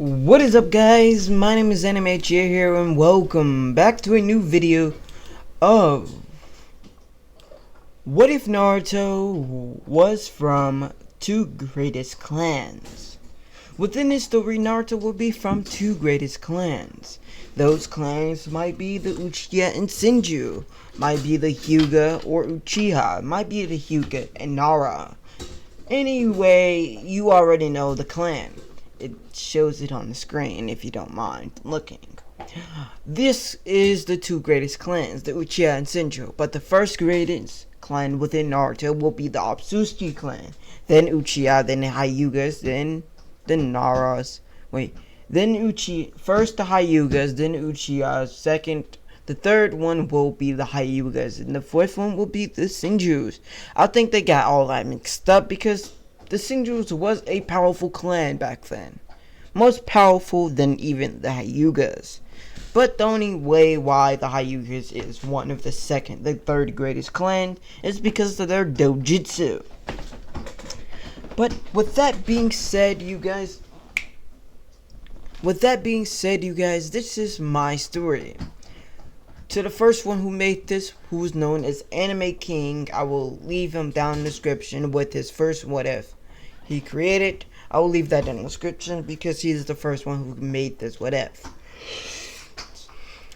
What is up, guys? My name is Anime here and welcome back to a new video of What if Naruto was from two greatest clans? Within this story, Naruto will be from two greatest clans. Those clans might be the Uchiha and Senju, might be the Hyuga or Uchiha, might be the Hyuga and Nara. Anyway, you already know the clan. It shows it on the screen if you don't mind looking. This is the two greatest clans, the Uchiha and Senju, but the first greatest clan within Naruto will be the Otsutsuki clan, then Uchiha, then the Hyugas, then the Naras. First the Hyugas, then Uchiha, second, the third one will be the Hyugas, and the fourth one will be the Senjus. I think they got all that mixed up because the Senjus was a powerful clan back then. Most powerful than even the Hyugas. But the only way why the Hyugas is one of the third greatest clan is because of their dojutsu. But with that being said, you guys, this is my story. To the first one who made this, who is known as Anime King, I will leave him down in the description with his first what if he created. I will leave that in the description because he's the first one who made this what if.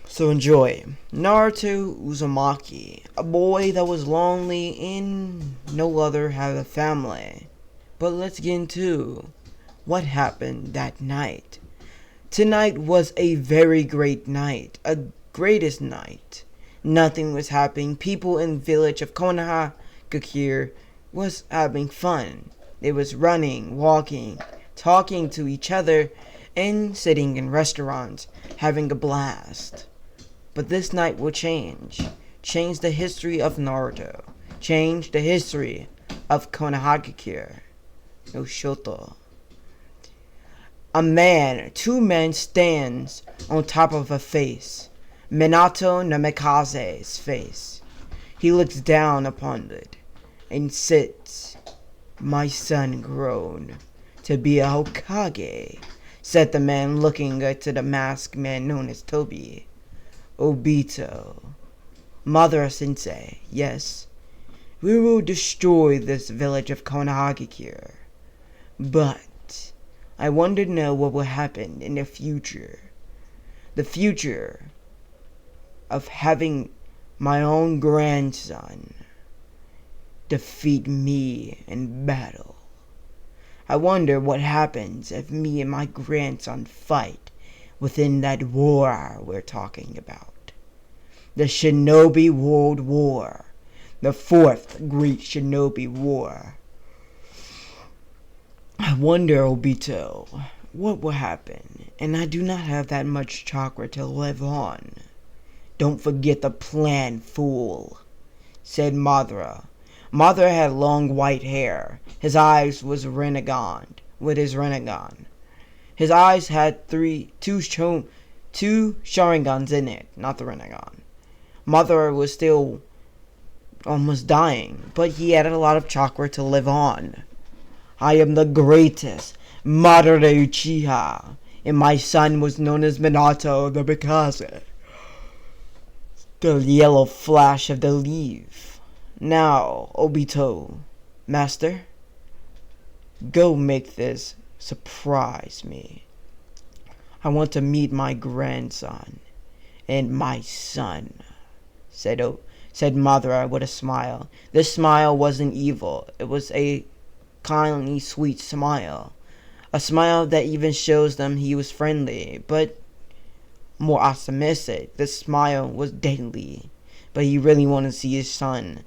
So enjoy. Naruto Uzumaki, a boy that was lonely and no other had a family. But let's get into what happened that night. Tonight was a very great night, a greatest night. Nothing was happening. People in the village of Konohagakure was having fun. They was running, walking, talking to each other, and sitting in restaurants, having a blast. But this night will change the history of Naruto, change the history of Konohagakure no Shoto. Two men stands on top of a face, Minato Namikaze's face. He looks down upon it and sits. "My son grown to be a Hokage," said the man, looking to the masked man known as Tobi. "Obito, Madara Sensei, yes, we will destroy this village of Konohagakure. But I want to know what will happen in the future. The future of having my own grandson defeat me in battle. I wonder what happens if me and my grandson fight within that war we're talking about. The Shinobi World War. The fourth Great Shinobi War. I wonder, Obito, what will happen? And I do not have that much chakra to live on." "Don't forget the plan, fool," said Madara. Madara had long white hair. His eyes was Rinnegan with his Rinnegan. His eyes had two Sharingans in it, not the Rinnegan. Madara was still almost dying, but he had a lot of chakra to live on. "I am the greatest Madara Uchiha, and my son was known as Minato the Mikaze." The yellow flash of the leaf. "Now, Obito, master, go make this surprise me. I want to meet my grandson and my son," said Madara with a smile. This smile wasn't evil. It was a kindly, sweet smile. A smile that even shows them he was friendly, but more optimistic. This smile was deadly, but he really wanted to see his son.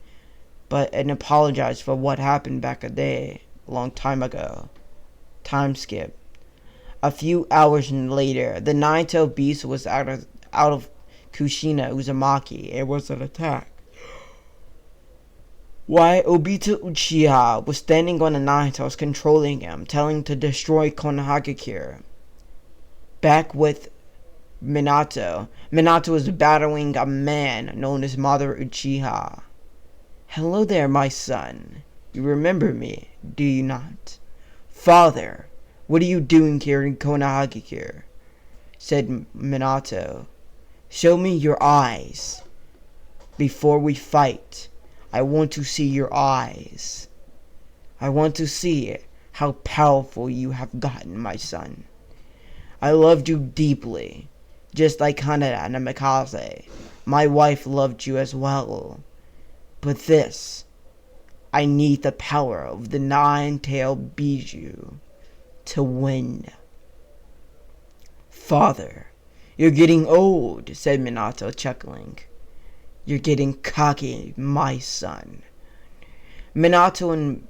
And apologize for what happened back a long time ago. Time skip. A few hours later, the nine-tailed beast was out of Kushina Uzumaki. It was an attack. Why, Obito Uchiha was standing on the nine-tails, controlling him, telling him to destroy Konohagakure. Back with Minato. Minato was battling a man known as Madara Uchiha. "Hello there, my son. You remember me, do you not?" "Father, What are you doing here in Konohagakure? Said Minato. Show me your eyes. Before we fight, I want to see your eyes. I want to see how powerful you have gotten, my son. I loved you deeply, just like Hanada and Namikaze. My wife loved you as well. But this, I need the power of the nine-tailed Bijou to win. Father, you're getting old, said Minato, chuckling. You're getting cocky, my son. Minato and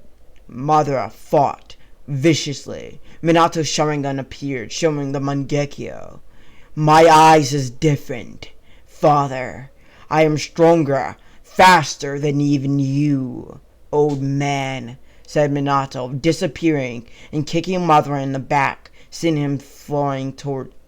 Madara fought viciously. Minato's Sharingan appeared, showing the Mangekyo. My eyes is different. Father, I am stronger, faster than even you, old man, said Minato, disappearing and kicking Madara in the back, sending him flying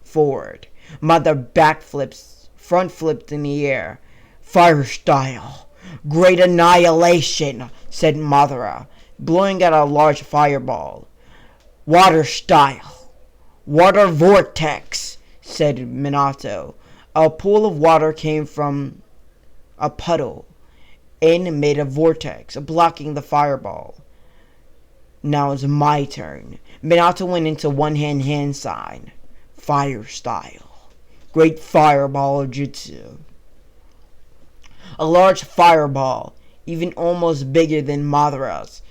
forward. Madara backflips, front flipped in the air. Fire style. Great annihilation, said Madara, blowing out a large fireball. Water style. Water vortex, said Minato. A pool of water came from a puddle and made a vortex, blocking the fireball. Now it's my turn. Minato went into one-hand sign. Fire style. Great fireball jutsu. A large fireball, even almost bigger than Madara's,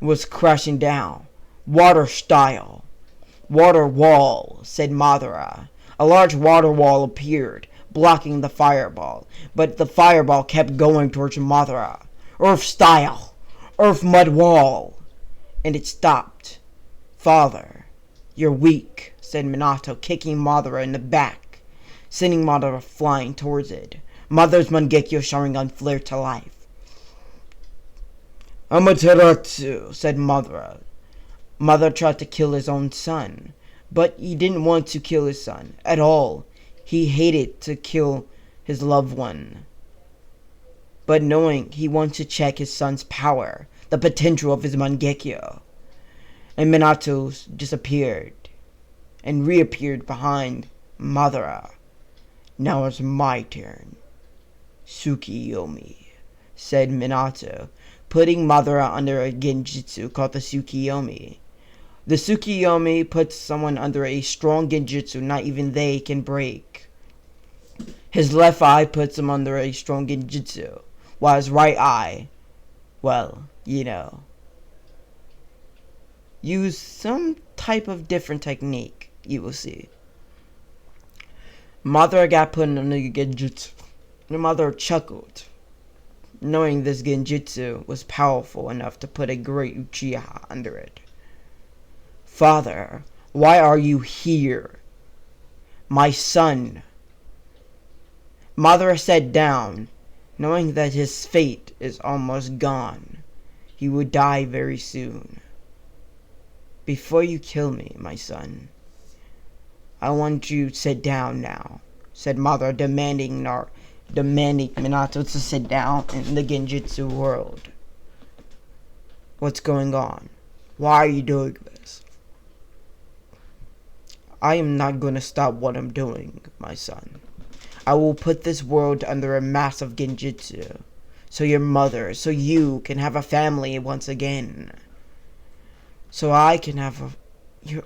was crashing down. Water style. Water wall, said Madara. A large water wall appeared, blocking the fireball, but the fireball kept going towards Madara. Earth style. Earth mud wall. And it stopped. Father, you're weak, said Minato, kicking Madara in the back, sending Madara flying towards it. Mother's Mangekyo Sharingan flared to life. Amaterasu, said Madara. Mother tried to kill his own son, but he didn't want to kill his son at all. He hated to kill his loved one. But knowing he wanted to check his son's power, the potential of his Mangekyo. And Minato disappeared and reappeared behind Madara. Now it's my turn. Tsukiyomi, said Minato, putting Madara under a genjutsu called the Tsukiyomi. The Tsukiyomi puts someone under a strong genjutsu not even they can break. His left eye puts him under a strong genjutsu, while his right eye, well, use some type of different technique, you will see. Madara got put under the genjutsu. The mother chuckled, knowing this genjutsu was powerful enough to put a great Uchiha under it. Father, why are you here? My son. Madara sat down, knowing that his fate is almost gone. He would die very soon. Before you kill me, my son, I want you to sit down now, said Madara, demanding Minato to sit down in the genjutsu world. What's going on? Why are you doing this? I am not going to stop what I'm doing, my son. I will put this world under a massive genjutsu, so you can have a family once again. So I can have you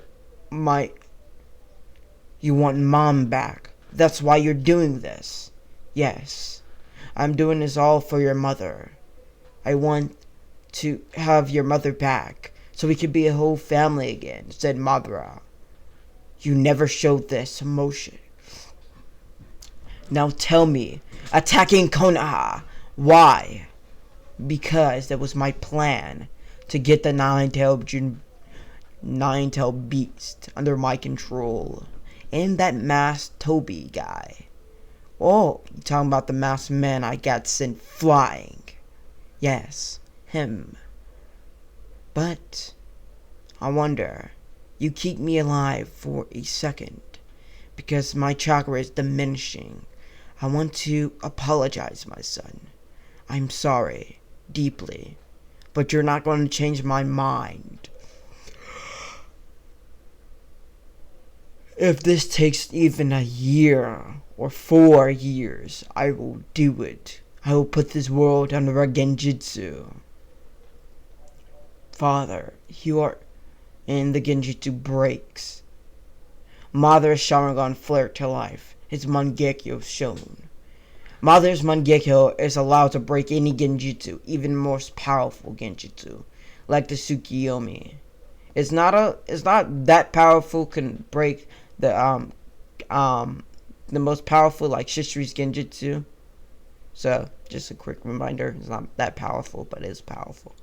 want mom back. That's why you're doing this. Yes, I'm doing this all for your mother. I want to have your mother back, so we can be a whole family again, said Madara. You never showed this emotion. Now tell me, attacking Konoha, why? Because that was my plan, to get the nine-tailed beast under my control. And that masked Toby guy. Oh, you talking about the masked man I got sent flying. Yes, him. But, I wonder, you keep me alive for a second, because my chakra is diminishing. I want to apologize, my son. I'm sorry, deeply, but you're not going to change my mind. If this takes even a year or 4 years, I will do it. I will put this world under a genjutsu. Father, you are... And the genjutsu breaks. Madara's Sharingan flared to life. His Mangekyo shone. Madara's Mangekyo is allowed to break any genjutsu, even most powerful genjutsu, like the Tsukiyomi. It's not that powerful, can break the most powerful, like Shishiri's genjutsu. So, just a quick reminder, it's not that powerful, but it is powerful.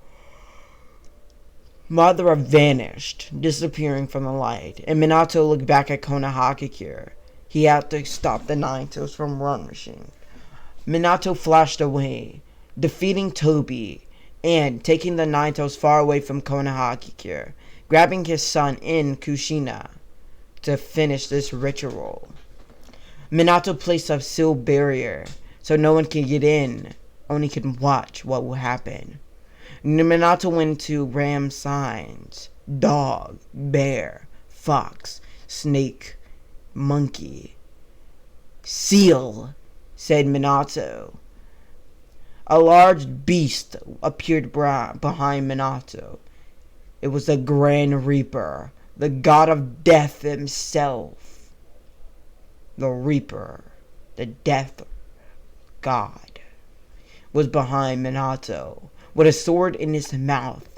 Madara vanished, disappearing from the light, and Minato looked back at Konohagakure. He had to stop the Nine-Tails from rushing. Minato flashed away, defeating Tobi, and taking the Nine-Tails far away from Konohagakure, grabbing his son in Kushina to finish this ritual. Minato placed a sealed barrier, so no one can get in, only can watch what will happen. Minato went to ram signs: dog, bear, fox, snake, monkey. Seal, said Minato. A large beast appeared behind Minato. It was the Grand Reaper, the god of death himself. The Reaper, the death god, was behind Minato, with a sword in his mouth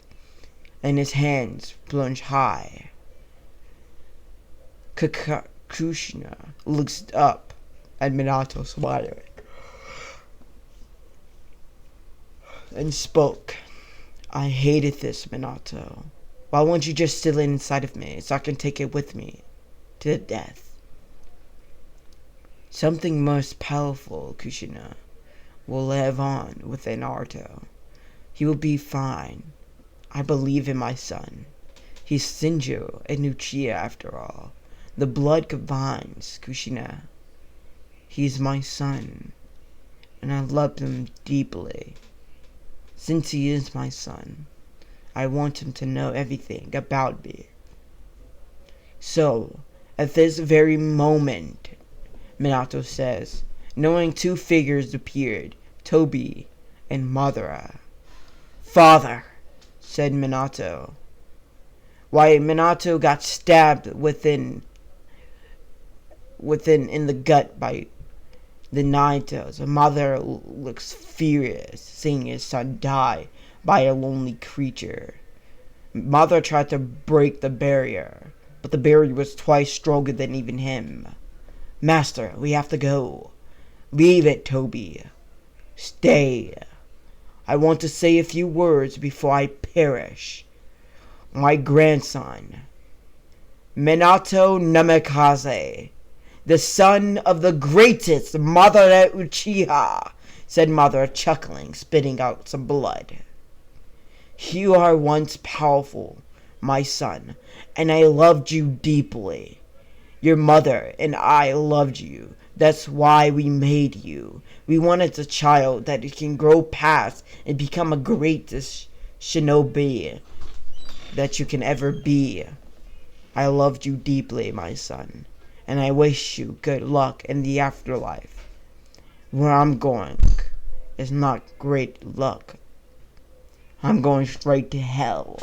and his hands plunged high. Kushina looks up at Minato, smiling, and spoke. I hated this, Minato. Why won't you just steal it inside of me so I can take it with me to death? Something most powerful, Kushina, will live on within Naruto. He will be fine. I believe in my son. He's Shinjo and Uchiha after all. The blood combines, Kushina. He's my son, and I love him deeply. Since he is my son, I want him to know everything about me. So, at this very moment, Minato says, knowing two figures appeared, Tobi and Madara. Father, said Minato. Why, Minato got stabbed within in the gut by the Nine-Tails. Madara looks furious, seeing his son die by a lonely creature. Madara tried to break the barrier, but the barrier was twice stronger than even him. Master, we have to go. Leave it, Tobi. Stay. I want to say a few words before I perish. My grandson, Minato Namikaze, the son of the greatest Madara Uchiha, said Madara, chuckling, spitting out some blood. You are once powerful, my son, and I loved you deeply. Your mother and I loved you. That's why we made you. We wanted a child that can grow past and become a greatest shinobi that you can ever be. I loved you deeply, my son, and I wish you good luck in the afterlife. Where I'm going is not great luck. I'm going straight to hell.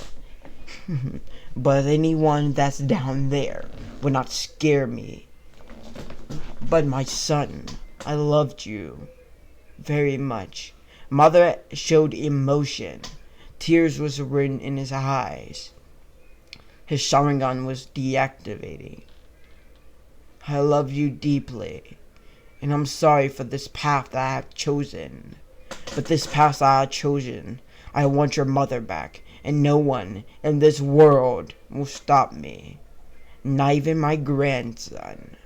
But anyone that's down there would not scare me. But my son, I loved you very much. Mother showed emotion. Tears was written in his eyes. His Sharingan was deactivating. I love you deeply, and I'm sorry for this path that I have chosen. But this path I have chosen, I want your mother back, and no one in this world will stop me. Not even my grandson.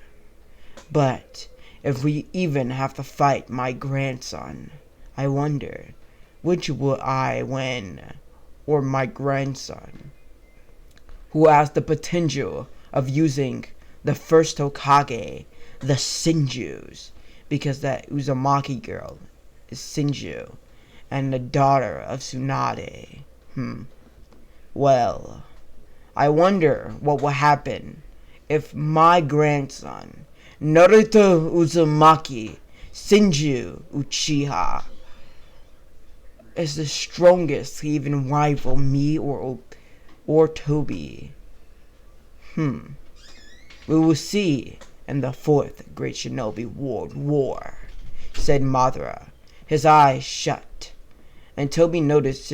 But if we even have to fight my grandson, I wonder, which will I win? Or my grandson, who has the potential of using the first Hokage, the Senjus, because that Uzumaki girl is Senju, and the daughter of Tsunade. Well, I wonder what will happen if my grandson, Naruto Uzumaki Shinju Uchiha, is the strongest to even rival me or Toby. We will see in the fourth Great Shinobi World War, said Madara, his eyes shut. And Toby noticed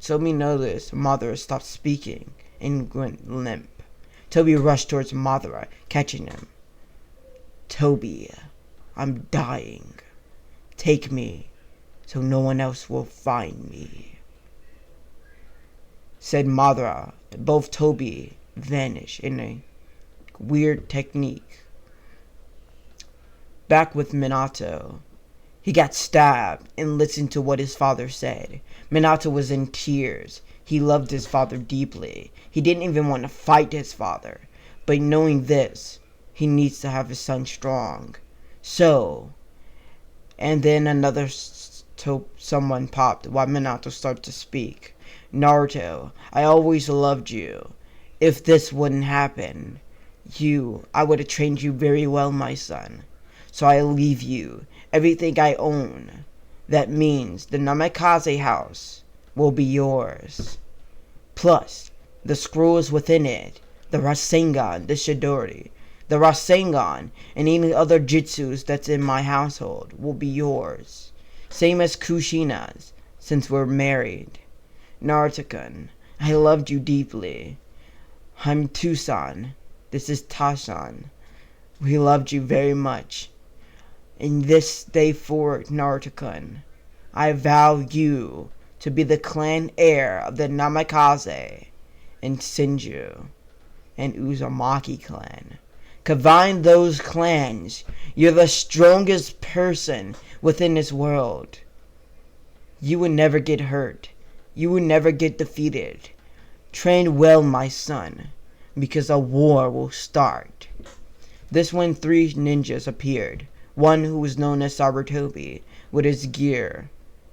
Madara stopped speaking and went limp. Toby rushed towards Madara, catching him. Toby, I'm dying. Take me, so no one else will find me, said Madara. Both Toby vanished in a weird technique. Back with Minato. He got stabbed and listened to what his father said. Minato was in tears. He loved his father deeply. He didn't even want to fight his father. But knowing this, he needs to have his son strong. So, and then another someone popped while Minato started to speak. Naruto, I always loved you. If this wouldn't happen, I would have trained you very well, my son. So I leave you everything I own. That means the Namikaze house will be yours. Plus, the scrolls within it, the Rasengan, the Chidori, the Rasengan, and any other jutsus that's in my household will be yours. Same as Kushina's, since we're married. Naruto-kun, I loved you deeply. I'm Tucson. This is Tashan. We loved you very much. In this day forward, Naruto-kun, I vow you to be the clan heir of the Namikaze and Shinju and Uzumaki clan. Combine those clans, you're the strongest person within this world. You will never get hurt. You will never get defeated. Train well, my son, because a war will start. This when 3 ninjas appeared. One who was known as Sarutobi, with his gear.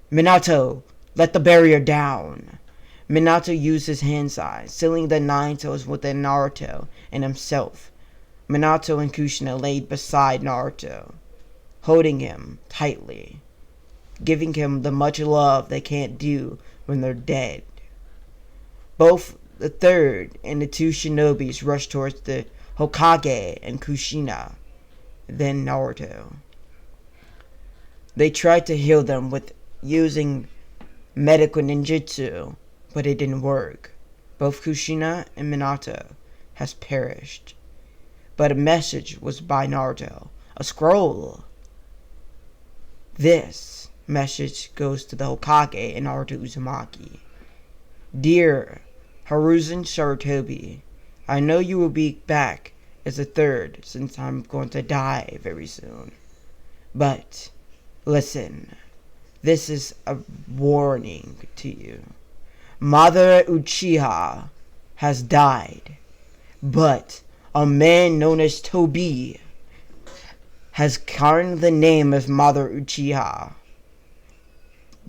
Minato, let the barrier down. Minato used his hand size, sealing the 9 toes within Naruto and himself. Minato and Kushina laid beside Naruto, holding him tightly, giving him the much love they can't do when they're dead. Both the third and the 2 shinobis rushed towards the Hokage and Kushina, then Naruto. They tried to heal them with using medical ninjutsu, but it didn't work. Both Kushina and Minato has perished. But a message was by Naruto, a scroll. This message goes to the Hokage and Naruto Uzumaki. Dear Hiruzen Sarutobi, I know you will be back as a third since I'm going to die very soon. But listen, this is a warning to you. Madara Uchiha has died, but a man known as Tobi has carried the name of Madara Uchiha.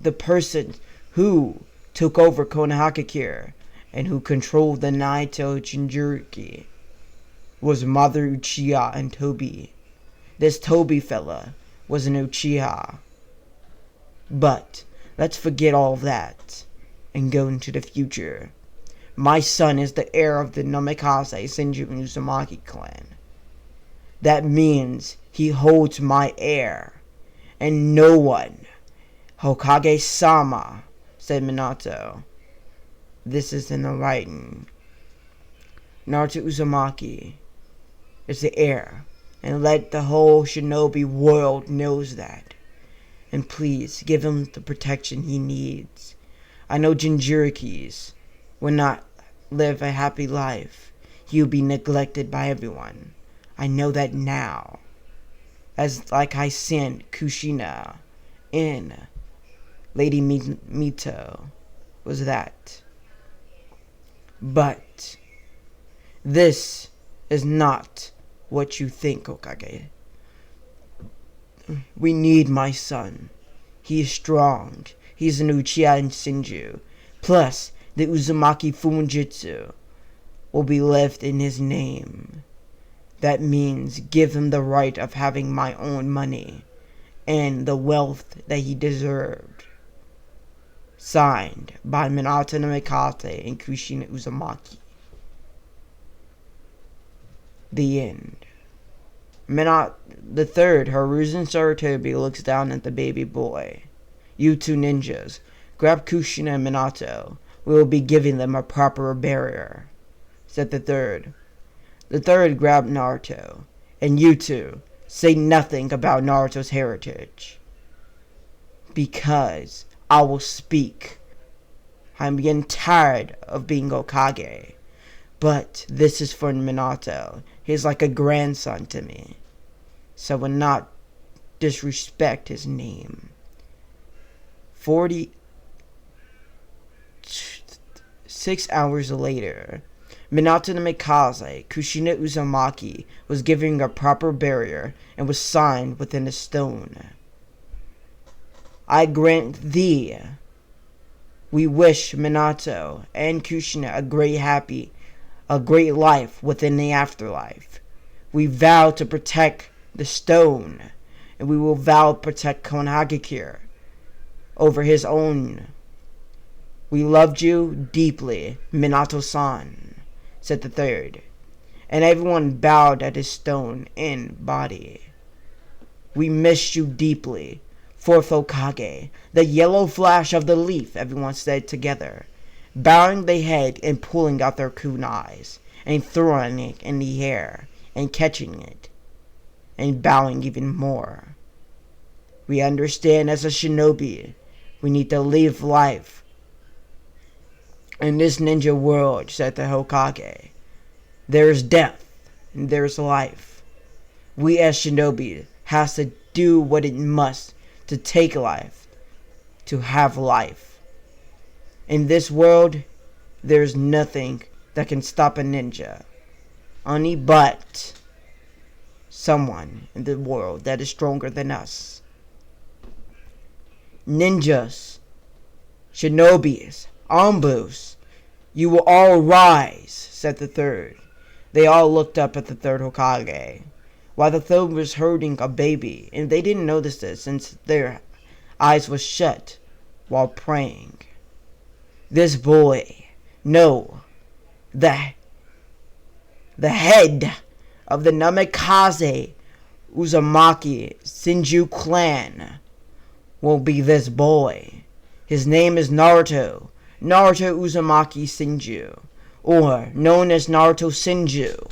The person who took over Konohagakure and who controlled the Naito Jinchuriki was Madara Uchiha and Tobi. This Tobi fella was an Uchiha. But let's forget all that and go into the future. My son is the heir of the Namikaze Shinju and Uzumaki clan. That means he holds my heir, and no one. Hokage-sama, said Minato. This is in the writing. Naruto Uzumaki is the heir, and let the whole shinobi world knows that. And please, give him the protection he needs. I know Jinchurikis will not live a happy life. He will be neglected by everyone. I know that now. As like I sent Kushina in Lady Mito was that. But this is not what you think, Hokage. We need my son. He is strong. He is an Uchiha in Shinju. Plus, the Uzumaki Fumonjutsu. will be left in his name. That means give him the right of having my own money and the wealth that he deserved. Signed by Minato Namikaze and Kushina Uzumaki. The end. The third, Hiruzen Sarutobi, looks down at the baby boy. You two ninjas, grab Kushina and Minato. We will be giving them a proper burial, said the third. The third grabbed Naruto. And you two, say nothing about Naruto's heritage. Because I will speak. I'm getting tired of being Hokage. But this is for Minato. He's like a grandson to me. So I will not disrespect his name. 46 hours later, Minato Namikaze, Kushina Uzumaki, was given a proper burial and was signed within a stone. I grant thee. We wish Minato and Kushina a great life within the afterlife. We vow to protect the stone, and we will vow to protect Konohagakure over his own. We loved you deeply, Minato-san, said the third, and everyone bowed at his stone in body. We missed you deeply, fourth Hokage, the yellow flash of the leaf, everyone said together, bowing their head and pulling out their kunais, and throwing it in the air, and catching it, and bowing even more. We understand as a shinobi, we need to live life in this ninja world, said the Hokage. There is death, and there is life. We as shinobi has to do what it must to take life, to have life. In this world, there is nothing that can stop a ninja. Only but someone in the world that is stronger than us. Ninjas, shinobis, ambus, you will all rise, said the third. They all looked up at the third Hokage, while the third was holding a baby, and they didn't notice this since their eyes were shut while praying. This boy, no, the head of the Namikaze Uzumaki Senju clan will be this boy. His name is Naruto Uzumaki Senju, or known as Naruto Senju.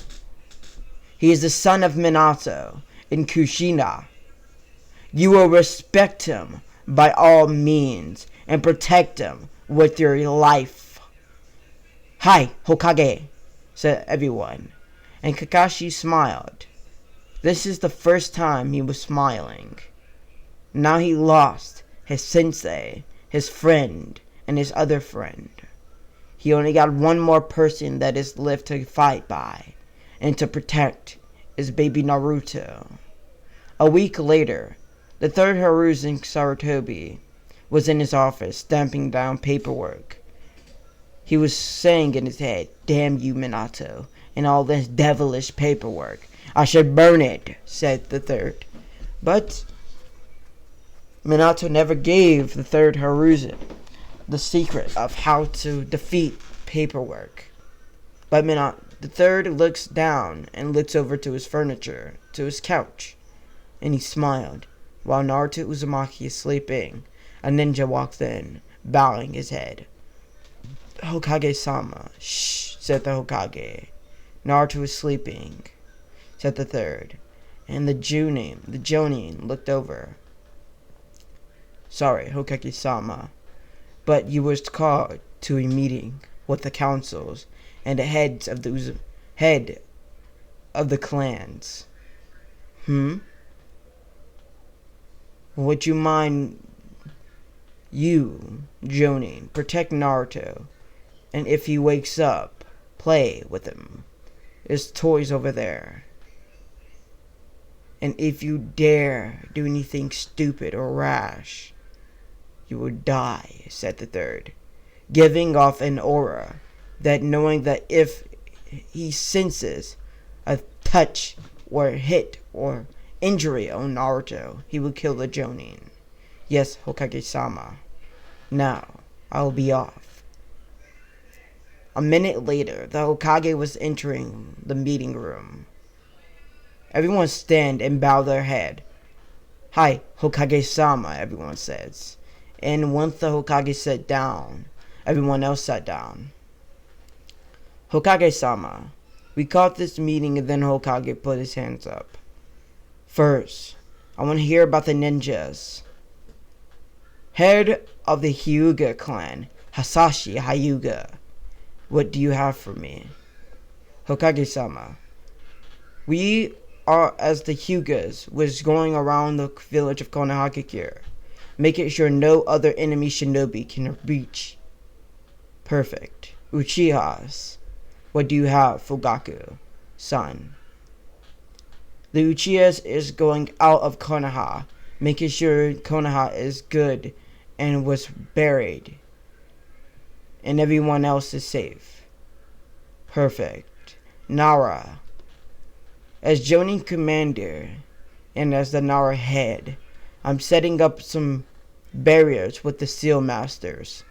He is the son of Minato and Kushina. You will respect him by all means and protect him with your life. Hi, Hokage, said everyone, and Kakashi smiled. This is the first time he was smiling. Now he lost his sensei, his friend, and his other friend. He only got one more person that is left to fight by and to protect is baby Naruto. A week later, the third Hiruzen Sarutobi was in his office stamping down paperwork. He was saying in his head, "Damn you, Minato, and all this devilish paperwork. I should burn it," said the third. But Minato never gave the third Hiruzen the secret of how to defeat paperwork. But the third looks down and looks over to his furniture, to his couch, and he smiled. While Naruto Uzumaki is sleeping, a ninja walks in, bowing his head. "Hokage-sama, shh," said the Hokage. "Naruto is sleeping," said the third, and the Jonin looked over. "Sorry, Hokage-sama, but you was called to a meeting with the councils and the head of the clans." "Would you mind you, Jonin, protect Naruto, and if he wakes up, play with him. There's toys over there. And if you dare do anything stupid or rash, you will die," said the third, giving off an aura that knowing that if he senses a touch or hit or injury on Naruto, he will kill the Jonin. Yes, Hokage-sama. Now, I'll be off. A minute later, the Hokage was entering the meeting room. Everyone stand and bow their head. Hi, Hokage-sama, everyone says. And once the Hokage sat down, everyone else sat down. Hokage-sama, we called this meeting, and then Hokage put his hands up. First, I want to hear about the ninjas. Head of the Hyuga clan, Hasashi Hyuga. What do you have for me? Hokage-sama, we are as the Hyugas was going around the village of Konohagakure, making sure no other enemy shinobi can reach. Perfect. Uchihas, what do you have, Fugaku? Son. The Uchihas is going out of Konoha, making sure Konoha is good and was buried, and everyone else is safe. Perfect. Nara, as Jonin commander and as the Nara head, I'm setting up some barriers with the seal masters,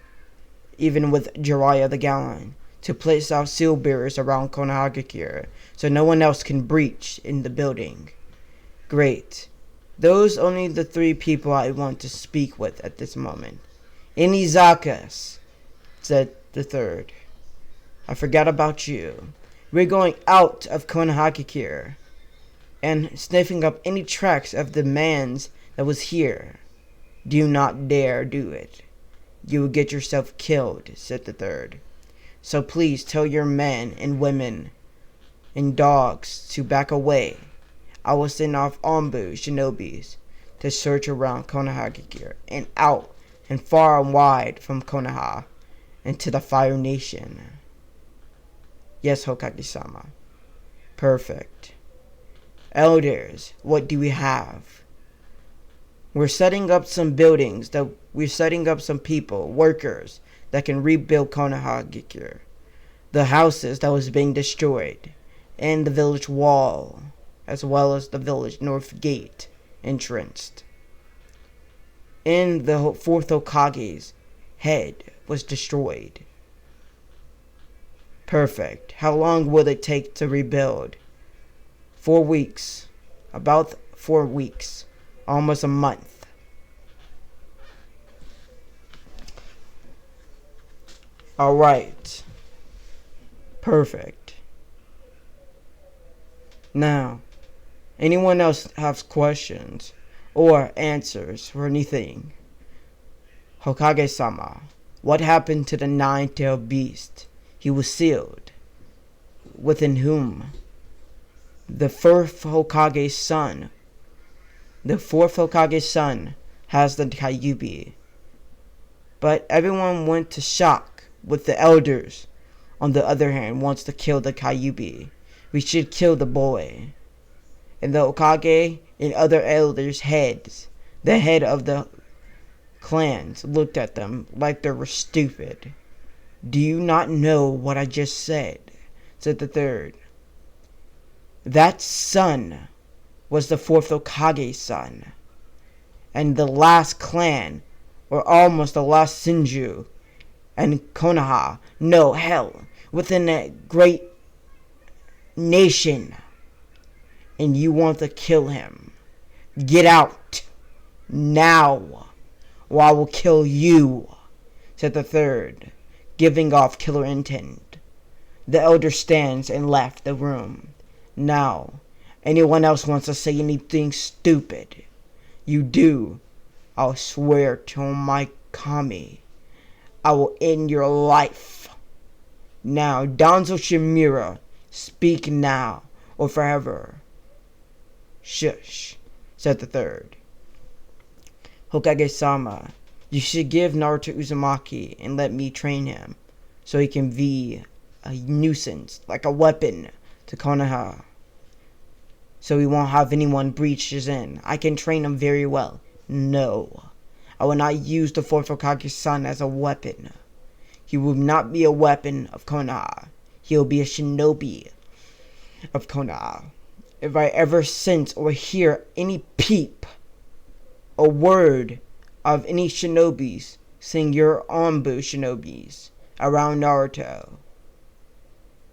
even with Jiraiya the Gallant, to place out seal barriers around Konohagakure so no one else can breach in the building. Great. Those only the 3 people I want to speak with at this moment. Inizakas, said the third. I forgot about you. We're going out of Konohagakure and sniffing up any tracks of the man's that was here. Do not dare do it. You will get yourself killed, said the third. So please tell your men and women and dogs to back away. I will send off Ombu shinobis to search around Konohagakure and out and far and wide from Konoha into the Fire Nation. Yes, Hokage-sama. Perfect. Elders, what do we have? We're setting up some buildings, we're setting up some people, workers, that can rebuild Konohagakure. The houses that was being destroyed, and the village wall, as well as the village north gate entrance. And the 4th Hokage's head was destroyed. Perfect. How long will it take to rebuild? 4 weeks. About 4 weeks. Almost a month. Alright. Perfect. Now, anyone else has questions or answers for anything? Hokage-sama, what happened to the 9-tailed beast? He was sealed. Within whom? The 4th Hokage's son. The 4th Hokage's son has the Kyuubi. But everyone went to shock with the elders. On the other hand, wants to kill the Kyuubi. We should kill the boy. And the Hokage and other elders' heads, the head of the clans, looked at them like they were stupid. Do you not know what I just said? Said the third. That son was the 4th Hokage's son. And the last clan, or almost the last Senju, and Konoha, no, hell, within that great nation. And you want to kill him. Get out. Now. Or I will kill you, said the third, giving off killer intent. The elder stands and left the room. Now, anyone else wants to say anything stupid? You do. I'll swear to my kami. I will end your life. Now, Danzo Shimura, speak now or forever. Shush, said the third. Hokage-sama, you should give Naruto Uzumaki and let me train him, so he can be a nuisance, like a weapon, to Konoha. So he won't have anyone breach his in. I can train him very well. No, I will not use the 4th Hokage's son as a weapon. He will not be a weapon of Konoha. he'll be a shinobi of Konoha. If I ever sense or hear any peep, a word of any shinobis saying you're Anbu shinobis around Naruto,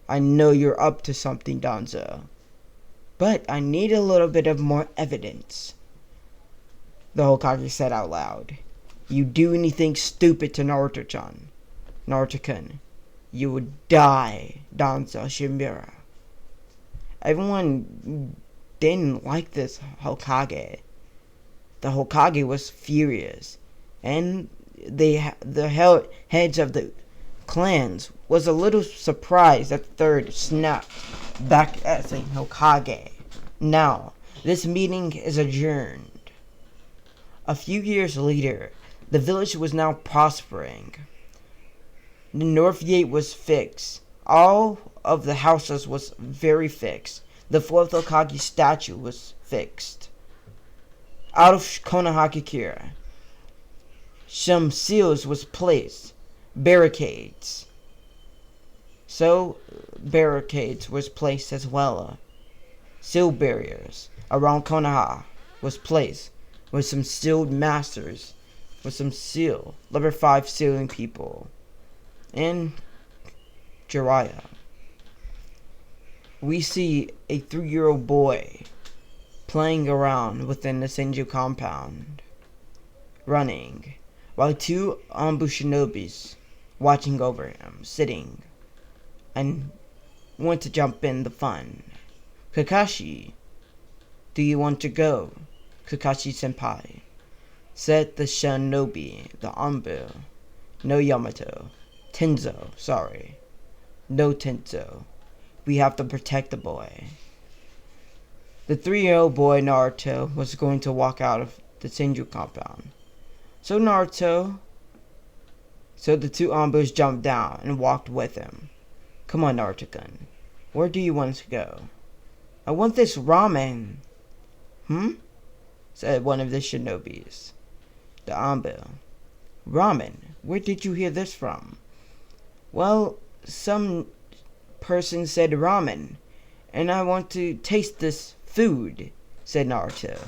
I know you're up to something, Danzo. But I need a little bit of more evidence, the Hokage said out loud. You do anything stupid to Naruto-kun, you would die, Danzo Shimura. Everyone didn't like this Hokage. The Hokage was furious, and the heads of the clans was a little surprised that the third snapped back at the Hokage. Now, this meeting is adjourned. A few years later, the village was now prospering. The north gate was fixed. All of the houses was very fixed. The fourth Hokage statue was fixed. Out of Konohagakure, some seals was placed. Barricades. So barricades was placed as well. Seal barriers around Konoha was placed with some sealed masters, with some level 5 sealing people. In Jiraiya, we see a 3-year-old boy playing around within the Senju compound, running, while 2 Anbu shinobis watching over him, sitting, and want to jump in the fun. Kakashi, do you want to go? Kakashi-senpai, said the shinobi, the Anbu. No Yamato. Tenzo, sorry. No Tenzo. We have to protect the boy. The 3-year-old boy Naruto was going to walk out of the Senju compound. So the 2 Anbus jumped down and walked with him. Come on, Naruto-kun. Where do you want to go? I want this ramen. Said one of the shinobis. The Anbu. Ramen? Where did you hear this from? Well, some person said ramen, and I want to taste this food, said Naruto.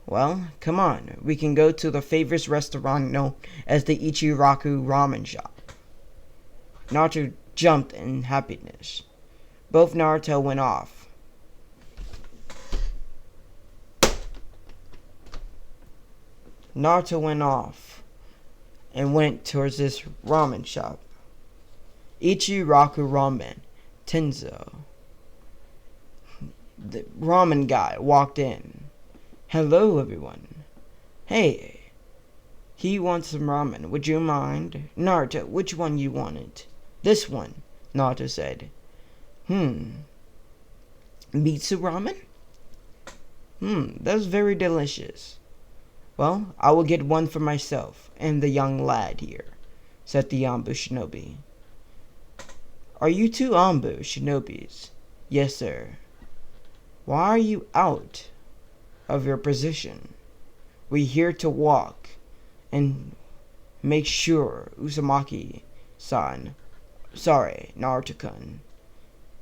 Well, come on. We can go to the favorite restaurant known as the Ichiraku Ramen Shop. Naruto jumped in happiness. Both Naruto went off. Naruto went off and went towards this ramen shop. Ichiraku Ramen, Tenzo. The ramen guy walked in. Hello, everyone. Hey, he wants some ramen. Would you mind? Naruto, which one you wanted? This one, Naruto said. Mitsu ramen? That's very delicious. Well, I will get one for myself and the young lad here, said the Anbu shinobi. Are you 2 Anbu shinobis? Yes, sir. Why are you out of your position? We're here to walk and make sure Uzumaki-san, sorry, Naruto-kun,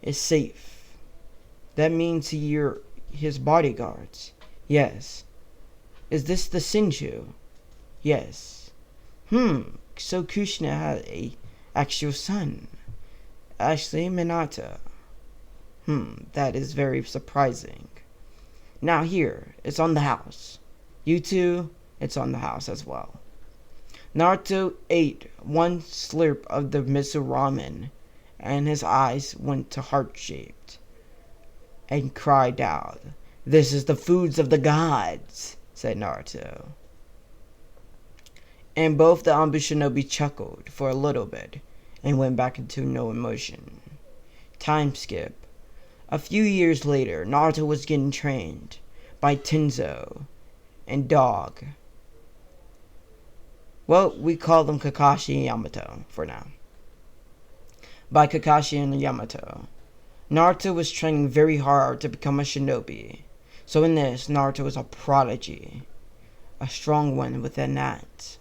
is safe. That means you're his bodyguards. Yes. Is this the Senju? Yes. So Kushina had a actual son. Actually, Minato. That is very surprising. Now here, it's on the house. You 2, it's on the house as well. Naruto ate one slurp of the miso ramen, and his eyes went to heart-shaped, and cried out, "This is the foods of the gods," said Naruto. And both the Anbu shinobi chuckled for a little bit, and went back into no emotion. Time skip. A few years later, Naruto was getting trained by Tenzo and Dog. Well, we call them Kakashi and Yamato for now. By Kakashi and Yamato. Naruto was training very hard to become a shinobi. So in this, Naruto was a prodigy. A strong one within that.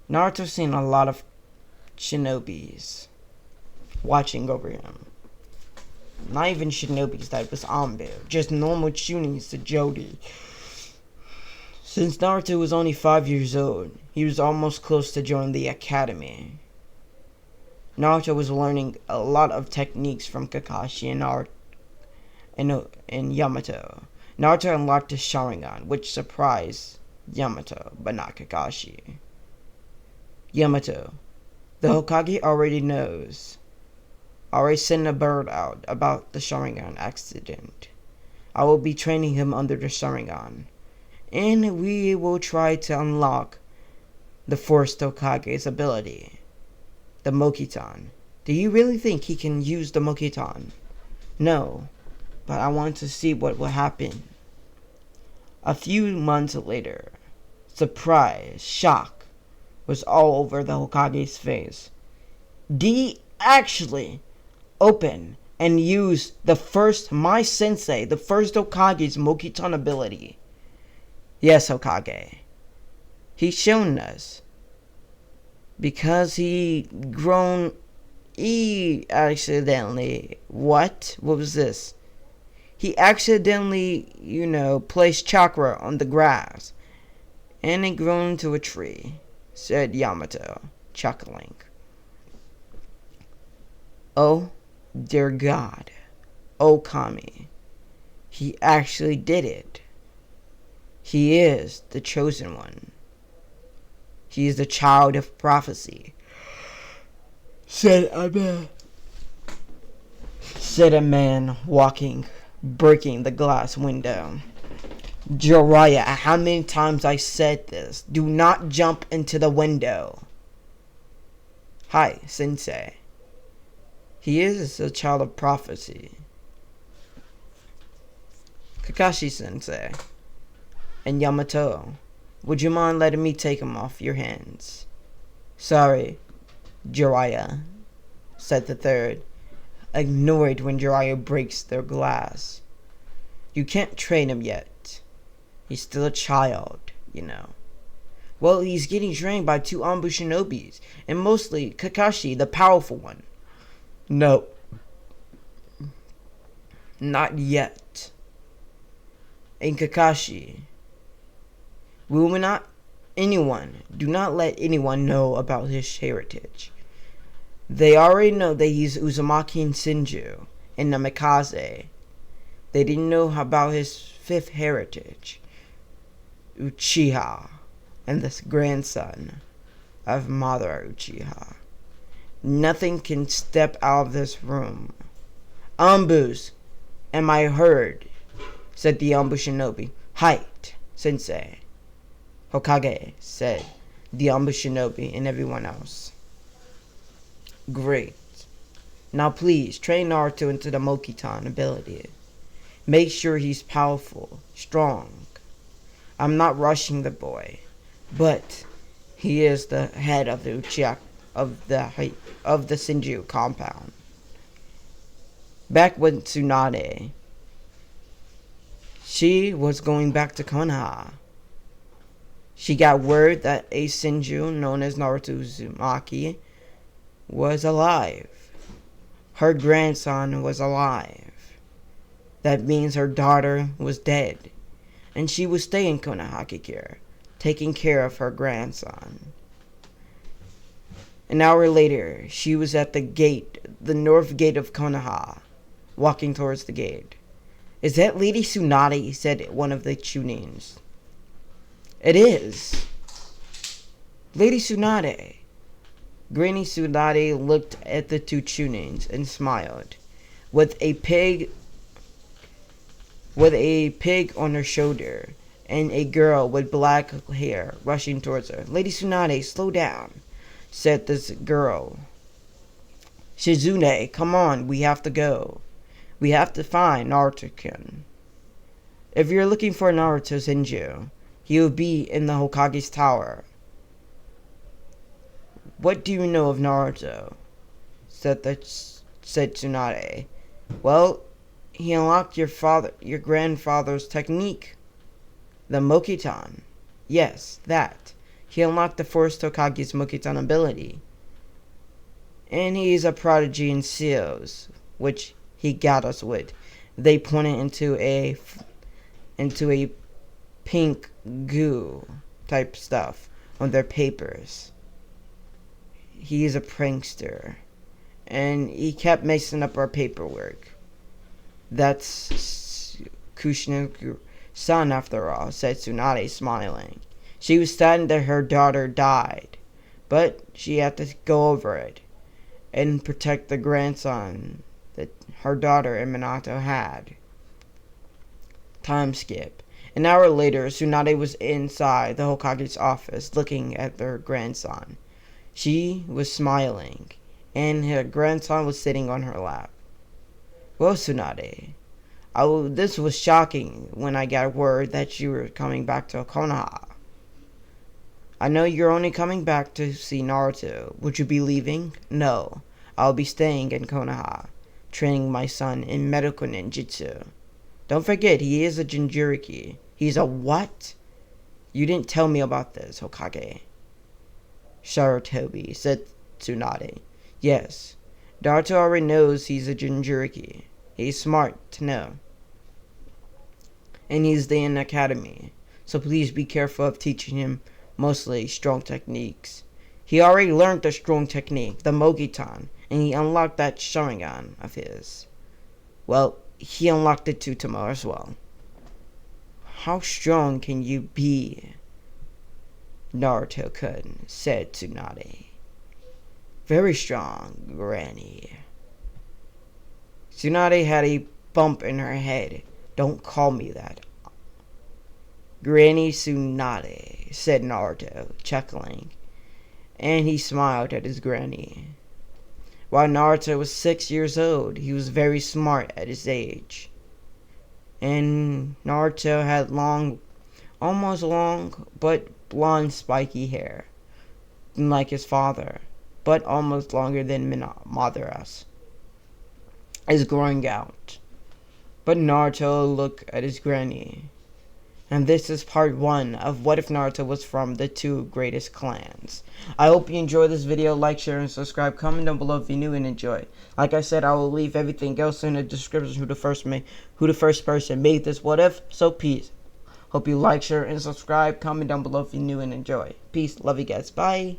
Naruto's seen a lot of shinobis. watching over him. Not even shinobi's that was Anbu, just normal tunings to Jody. Since Naruto was only 5 years old, he was almost close to joining the academy. Naruto was learning a lot of techniques from Kakashi and Yamato. Naruto unlocked his Sharingan, which surprised Yamato, but not Kakashi. Yamato, the Hokage already knows. Already sent a bird out about the Sharingan accident. I will be training him under the Sharingan, and we will try to unlock the first Hokage's ability, the Mokitan. Do you really think he can use the Mokitan? No, but I want to see what will happen. A few months later, surprise, shock was all over the Hokage's face. D actually open and use the first Hokage's Mokitan ability. Yes, Hokage. He's shown us. Because he accidentally... What? What was this? He accidentally, placed chakra on the grass. And it grew into a tree, said Yamato, chuckling. Oh, dear God. Oh, Kami. He actually did it. He is the chosen one. He is the child of prophecy, said a man breaking the glass window. Jiraiya, how many times I said this? Do not jump into the window. Hi, Sensei. He is a child of prophecy. Kakashi Sensei and Yamato, would you mind letting me take him off your hands? Sorry, Jiraiya, said the third, ignored when Jiraiya breaks their glass. You can't train him yet. He's still a child, Well, he's getting trained by 2 Anbu shinobis, and mostly Kakashi, the powerful one. No. Not yet. And Kakashi, do not let anyone know about his heritage. They already know that he's Uzumaki and Senju and Namikaze. They didn't know about his 5th heritage, Uchiha, and the grandson of Madara Uchiha. Nothing can step out of this room. Anbus, am I heard? Said the Anbu shinobi. Height, Sensei. Hokage, said the Anbu shinobi and everyone else. Great. Now please, train Naruto into the Mokitan ability. Make sure he's powerful, strong. I'm not rushing the boy, but he is the head of the Uchiha of the Senju compound. Back with Tsunade. She was going back to Konoha. She got word that a Senju known as Naruto Uzumaki was alive. Her grandson was alive. That means her daughter was dead, and she would stay in Konohakikure, taking care of her grandson. An hour later, she was at the gate, the north gate of Konoha, walking towards the gate. Is that Lady Tsunade? Said one of the Chunins. It is. Lady Tsunade. Granny Tsunade looked at the 2 Chunins and smiled, with a pig on her shoulder, and a girl with black hair rushing towards her. Lady Tsunade, slow down, said this girl. Shizune, come on, we have to go. We have to find Naruto-kun. If you're looking for Naruto Senju, he will be in the Hokage's tower. What do you know of Naruto? said Tsunade. Well, he unlocked your grandfather's technique. The Mokitan. Yes, that. He unlocked the first Hokage's Mokitan ability. And he's a prodigy in seals, which he got us with. They pointed into a pink goo type stuff on their papers. He is a prankster, and he kept messing up our paperwork. That's Kushina's son, after all, said Tsunade, smiling. She was saddened that her daughter died, but she had to go over it and protect the grandson that her daughter and Minato had. Time skip. An hour later, Tsunade was inside the Hokage's office looking at their grandson. She was smiling, and her grandson was sitting on her lap. Well, Tsunade, this was shocking when I got word that you were coming back to Konoha. I know you're only coming back to see Naruto. Would you be leaving? No, I'll be staying in Konoha, training my son in medical ninjutsu. Don't forget, he is a Jinchuriki. He's a what? You didn't tell me about this, Hokage. Sarutobi, said Tsunade. Yes, Naruto already knows he's a Jinchuriki. He's smart to know. And he's in the academy, so please be careful of teaching him mostly strong techniques. He already learned the strong technique, the Mogitan, and he unlocked that Sharingan of his. Well, he unlocked it to Tomo as well. How strong can you be, Naruto-kun, said Tsunade. Very strong, Granny. Tsunade had a bump in her head. Don't call me that. Granny Tsunade, said Naruto, chuckling, and he smiled at his granny. While Naruto was 6 years old, he was very smart at his age. And Naruto had almost long, but blonde spiky hair, like his father, but almost longer than Madara's is growing out. But Naruto looked at his granny. And this is part 1 of What If Naruto was from the 2 greatest clans. I hope you enjoyed this video. Like, share, and subscribe. Comment down below if you knew and enjoyed. Like I said, I will leave everything else in the description who the first person made this what if. So peace. Hope you like, share, and subscribe. Comment down below if you knew and enjoyed. Peace. Love you guys. Bye.